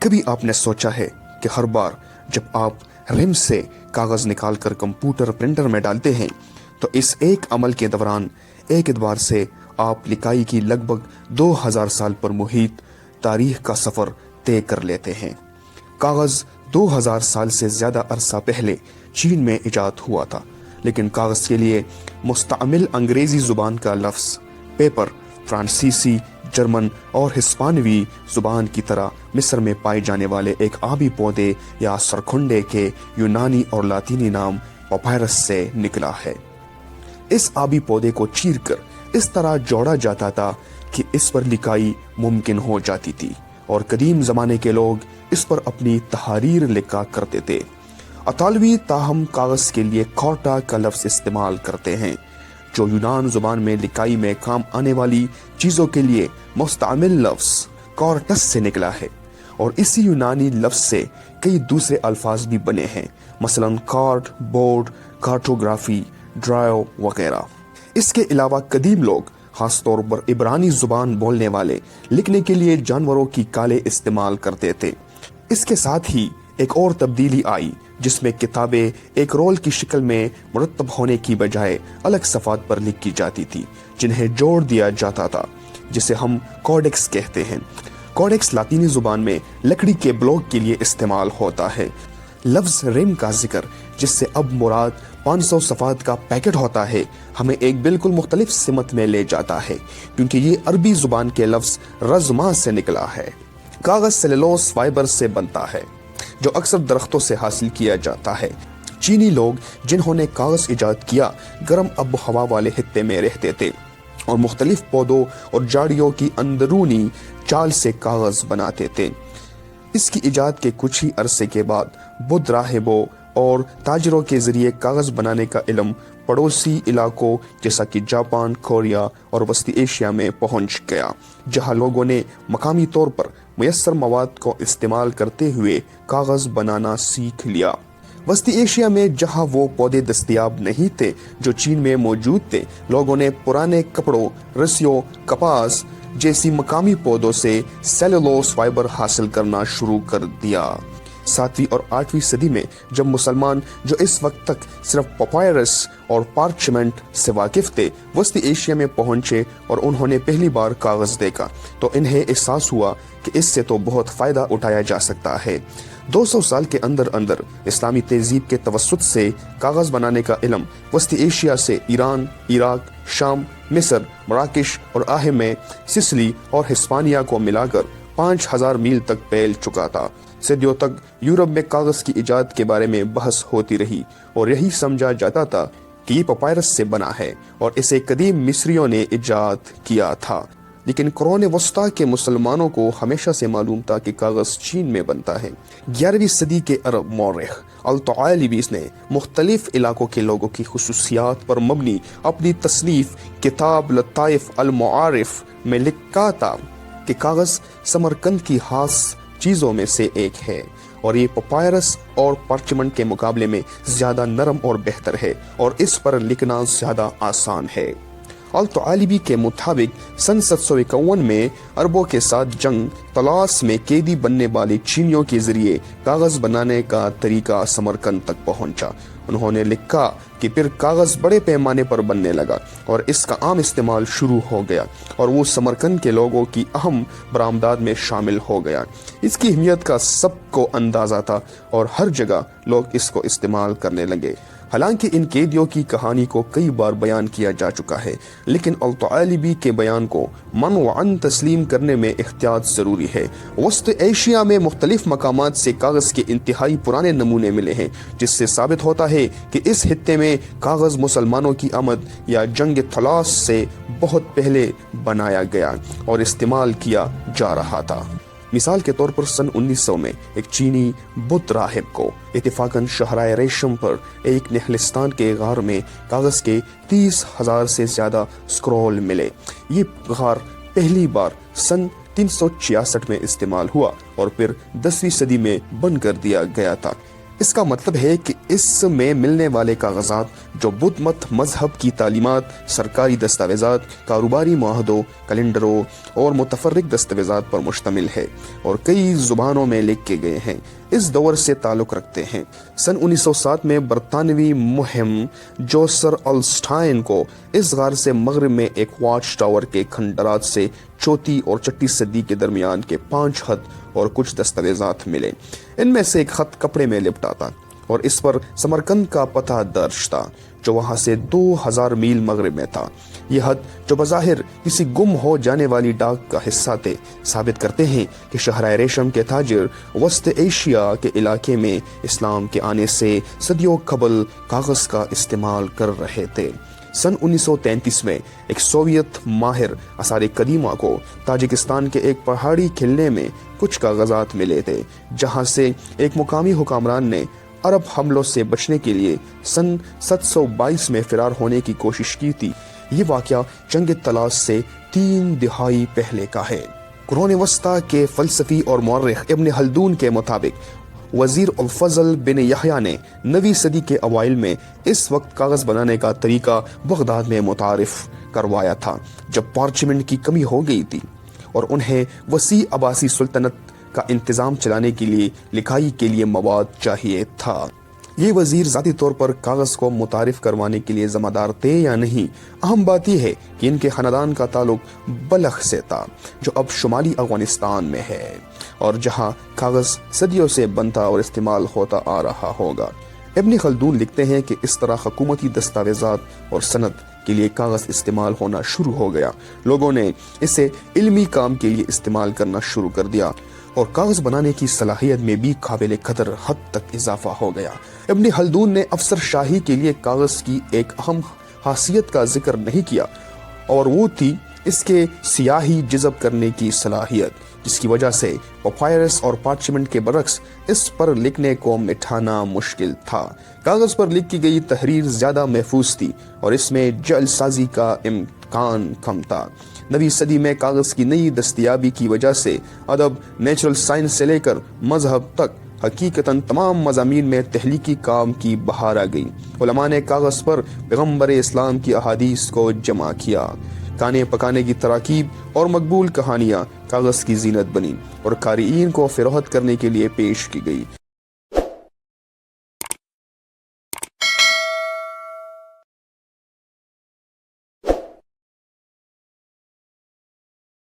کبھی آپ نے سوچا ہے کہ ہر بار جب آپ رم سے کاغذ نکال کر کمپیوٹر پرنٹر میں ڈالتے ہیں تو اس ایک عمل کے دوران ایک اعتبار سے آپ لکائی کی لگ بھگ 2000 سال پر محیط تاریخ کا سفر طے کر لیتے ہیں۔ کاغذ 2000 سال سے زیادہ عرصہ پہلے چین میں ایجاد ہوا تھا، لیکن کاغذ کے لیے مستعمل انگریزی زبان کا لفظ پیپر فرانسیسی، جرمن اور ہسپانوی زبان کی طرح مصر میں پائے جانے والے ایک آبی پودے یا سرخنڈے کے یونانی اور لاطینی نام پاپائرس سے نکلا ہے۔ اس آبی پودے کو چیر کر اس طرح جوڑا جاتا تھا کہ اس پر لکائی ممکن ہو جاتی تھی، اور قدیم زمانے کے لوگ اس پر اپنی تحریر لکھا کرتے تھے۔ اطالوی تاہم کاغذ کے لیے کارٹا کا لفظ استعمال کرتے ہیں، جو یونان زبان میں لکائی میں کام آنے والی چیزوں کے لیے مستعمل لفظ کارٹس سے نکلا ہے، اور اسی یونانی لفظ سے کئی دوسرے الفاظ بھی بنے ہیں، مثلا کارٹ، بورڈ، کارٹوگرافی، ڈرائیو وغیرہ۔ اس کے علاوہ قدیم لوگ، خاص طور پر عبرانی زبان بولنے والے، لکھنے کے لیے جانوروں کی کالیں استعمال کرتے تھے۔ اس کے ساتھ ہی ایک اور تبدیلی آئی جس میں کتابیں ایک رول کی شکل میں مرتب ہونے کی بجائے الگ صفحات پر لکھی جاتی تھی، جنہیں جوڑ دیا جاتا تھا، جسے ہم کوڈیکس کہتے ہیں۔ کوڈیکس لاطینی زبان میں لکڑی کے بلاک کے لیے استعمال ہوتا ہے۔ لفظ ریم کا ذکر، جس سے اب مراد 500 صفحات کا پیکٹ ہوتا ہے، ہمیں ایک بالکل مختلف سمت میں لے جاتا ہے، کیونکہ یہ عربی زبان کے لفظ رزما سے نکلا ہے۔ کاغذ سیلولوز فائبر سے بنتا ہے، جو اکثر درختوں سے حاصل کیا جاتا ہے۔ چینی لوگ جنہوں نے کاغذ ایجاد کیا گرم آب و ہوا والے خطے میں رہتے تھے اور مختلف پودوں اور جھاڑیوں کی اندرونی چال سے کاغذ بناتے تھے۔ اس کی ایجاد کے کچھ ہی عرصے کے بعد بدھ راہبوں اور تاجروں کے ذریعے کاغذ بنانے کا علم پڑوسی علاقوں جیسا کہ جاپان، کوریا اور وسطی ایشیا میں پہنچ گیا، جہاں لوگوں نے مقامی طور پر میسر مواد کو استعمال کرتے ہوئے کاغذ بنانا سیکھ لیا۔ وسطی ایشیا میں جہاں وہ پودے دستیاب نہیں تھے جو چین میں موجود تھے، لوگوں نے پرانے کپڑوں، رسیوں، کپاس جیسی مقامی پودوں سے سیلولوز فائبر حاصل کرنا شروع کر دیا۔ 7ویں اور 8ویں صدی میں جب مسلمان، جو اس وقت تک صرف پاپائرس اور پارچمنٹ سے واقف تھے، وسطی ایشیا میں پہنچے اور انہوں نے پہلی بار کاغذ دیکھا تو انہیں احساس ہوا کہ اس سے تو بہت فائدہ اٹھایا جا سکتا ہے۔ 200 سال کے اندر اسلامی تہذیب کے توسط سے کاغذ بنانے کا علم وسطی ایشیا سے ایران، عراق، شام، مصر، مراکش اور آہے میں سسلی اور ہسپانیہ کو ملا کر 5000 میل تک پھیل چکا تھا۔ صدیوں تک یورپ میں کاغذ کی ایجاد کے بارے میں بحث ہوتی رہی اور یہی سمجھا جاتا تھا کہ یہ پاپائرس سے بنا ہے اور اسے قدیم مصریوں نے ایجاد کیا تھا، لیکن قرون وسطیٰ کے مسلمانوں کو ہمیشہ سے معلوم تھا کہ کاغذ چین میں بنتا ہے۔ 11ویں صدی کے عرب مورخ الطعالبی نے مختلف علاقوں کے لوگوں کی خصوصیات پر مبنی اپنی تصنیف کتاب لطائف المعارف میں لکھا تھا کہ کاغذ سمرقند کی خاص چیزوں میں سے ایک ہے، اور یہ پاپائرس اور پارچمنٹ کے مقابلے میں زیادہ نرم اور بہتر ہے، اور اس پر لکھنا زیادہ آسان ہے۔ الطعالبی کے مطابق سن 751 میں عربوں کے ساتھ جنگ طلاس میں قیدی بننے والے چینیوں کے ذریعے کاغذ بنانے کا طریقہ سمرقند تک پہنچا۔ انہوں نے لکھا کہ پھر کاغذ بڑے پیمانے پر بننے لگا اور اس کا عام استعمال شروع ہو گیا، اور وہ سمرقند کے لوگوں کی اہم برآمدات میں شامل ہو گیا۔ اس کی اہمیت کا سب کو اندازہ تھا اور ہر جگہ لوگ اس کو استعمال کرنے لگے۔ حالانکہ ان قیدیوں کی کہانی کو کئی بار بیان کیا جا چکا ہے، لیکن الطعالبی کے بیان کو منوعاً تسلیم کرنے میں احتیاط ضروری ہے۔ وسط ایشیا میں مختلف مقامات سے کاغذ کے انتہائی پرانے نمونے ملے ہیں، جس سے ثابت ہوتا ہے کہ اس خطے میں کاغذ مسلمانوں کی آمد یا جنگ طلاس سے بہت پہلے بنایا گیا اور استعمال کیا جا رہا تھا۔ مثال کے طور پر سن 1900 میں ایک چینی بدھ راہب کو اتفاقاً شہرائے ریشم پر ایک نہلستان کے غار میں کاغذ کے 30,000 سے زیادہ سکرول ملے۔ یہ غار پہلی بار سن 366 میں استعمال ہوا اور پھر 10ویں صدی میں بند کر دیا گیا تھا۔ اس کا مطلب ہے کہ اس میں ملنے والے کاغذات جو بدھ مت مذہب کی تعلیمات، سرکاری دستاویزات، کاروباری معاہدوں، کیلنڈروں اور متفرق دستاویزات پر مشتمل ہے اور کئی زبانوں میں لکھے گئے ہیں، اس دور سے تعلق رکھتے ہیں۔ سن 1907 میں برطانوی مہم جوسر السٹائن کو اس غار سے مغرب میں ایک واچ ٹاور کے کھنڈرات سے چوتھی اور چھٹی صدی کے درمیان کے 5 خط اور کچھ دستاویزات ملے۔ ان میں سے ایک خط کپڑے میں لپٹا تھا اور اس پر سمرقند کا پتہ درج تھا جو وہاں سے 2000 میل مغرب میں تھا۔ یہ خط جو بظاہر کسی گم ہو جانے والی ڈاک کا حصہ تھے، ثابت کرتے ہیں کہ شہرائے ریشم کے تاجر وسط ایشیا کے علاقے میں اسلام کے آنے سے صدیوں قبل کاغذ کا استعمال کر رہے تھے۔ سن 1933 میں ایک سوویت ماہر آثار قدیمہ کو تاجکستان کے ایک پہاڑی قلعے میں کچھ کاغذات ملے تھے، جہاں سے ایک مقامی حکمران نے عرب حملوں سے بچنے کے لیے سن 722 میں فرار ہونے کی کوشش کی تھی۔ یہ واقعہ جنگ طلاس سے 3 دہائی پہلے کا ہے۔ قرون وسطی کے فلسفی اور مورخ ابن خلدون کے مطابق وزیر الفضل بن یحییٰ نے 9ویں صدی کے اوائل میں اس وقت کاغذ بنانے کا طریقہ بغداد میں متعارف کروایا تھا، جب پارچمنٹ کی کمی ہو گئی تھی اور انہیں وسیع عباسی سلطنت کا انتظام چلانے کے لیے لکھائی کے لیے مواد چاہیے تھا۔ یہ وزیر ذاتی طور پر کاغذ کو متعارف کروانے کے لیے ذمہ دار تھے یا نہیں، اہم بات یہ ہے کہ ان کے خاندان کا تعلق بلخ سے تھا، جو اب شمالی افغانستان میں ہے اور جہاں کاغذ صدیوں سے بنتا اور استعمال ہوتا آ رہا ہوگا۔ ابن خلدون لکھتے ہیں کہ اس طرح حکومتی دستاویزات اور سند کے لیے کاغذ استعمال ہونا شروع ہو گیا۔ لوگوں نے اسے علمی کام کے لیے استعمال کرنا شروع کر دیا اور کاغذ بنانے کی صلاحیت میں بھی قابل قدر حد تک اضافہ ہو گیا۔ ابن خلدون نے افسر شاہی کے لیے کاغذ کی ایک اہم خاصیت کا ذکر نہیں کیا، اور وہ تھی اس کے سیاہی جذب کرنے کی صلاحیت، جس کی وجہ سے پاپائرس اور پارچمنٹ کے برعکس اس پر لکھنے کو مٹھانا مشکل تھا۔ کاغذ پر لکھی گئی تحریر زیادہ محفوظ تھی اور اس میں جعل سازی کا امکان کم تھا۔ 9ویں صدی میں کاغذ کی نئی دستیابی کی وجہ سے ادب، نیچرل سائنس سے لے کر مذہب تک حقیقتاً تمام مضامین میں تخلیقی کام کی بہار آ گئی۔ علماء نے کاغذ پر پیغمبر اسلام کی احادیث کو جمع کیا، کھانے پکانے کی تراکیب اور مقبول کہانیاں کاغذ کی زینت بنی اور قارئین کو فروخت کرنے کے لیے پیش کی گئی۔